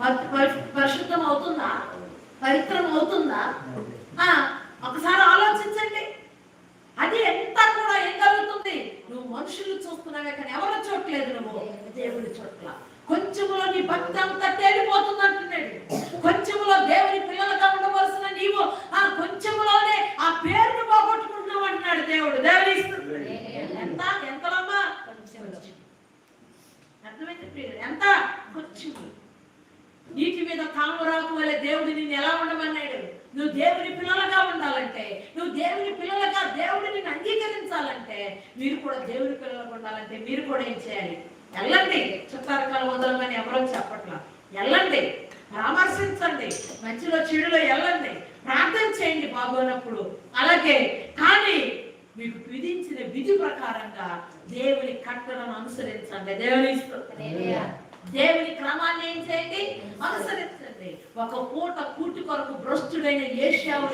పరిశుద్ధం అవుతుందా? పవిత్రం అవుతుందా? ఒకసారి ఆలోచించండి. అది ఎంత కూడా ఏం కలుగుతుంది? నువ్వు మనుషులు చూస్తున్నావే కానీ ఎవరు చూడలేదు, నువ్వు దేవుడి చోట్ల. కొంచెములో నీ భక్తి అంతా తేలిపోతుంది అంటున్నాడు. కొంచెములో దేవుని పిల్లలుగా ఉండవలసిన నీవు కొంచెములోనే ఆ పేరును పోగొట్టుకుంటున్నావు అంటున్నాడు దేవుడు. దేవుని ఎంత ఎంతలమ్మా? అర్థమైంది? ఎంత కొంచెము. నీటి మీద తామరాకు వలె దేవుడు నిన్ను ఎలా ఉండమన్నాడు? నువ్వు దేవుని పిల్లలుగా ఉండాలంటే, నువ్వు దేవుని పిల్లలుగా దేవుడిని అంగీకరించాలంటే, మీరు కూడా దేవుని పిల్లలుగా ఉండాలంటే మీరు కూడా ఏం చేయాలి? వెళ్ళండి. చుట్టారకాల వదలమని ఎవరో చెప్పట్లా. వెళ్ళండి, పరామర్శించండి, మంచిలో చెడులో వెళ్ళండి, ప్రార్థన చేయండి బాగోనప్పుడు. అలాగే కానీ మీకు విధించిన విధి ప్రకారంగా దేవుని కట్టడను అనుసరించండి. దేవుని క్రమాన్ని ఏం చేయండి? అనుసరించండి. ఒక పూట కూటి కొరకు భ్రష్టుడైన ఏషావు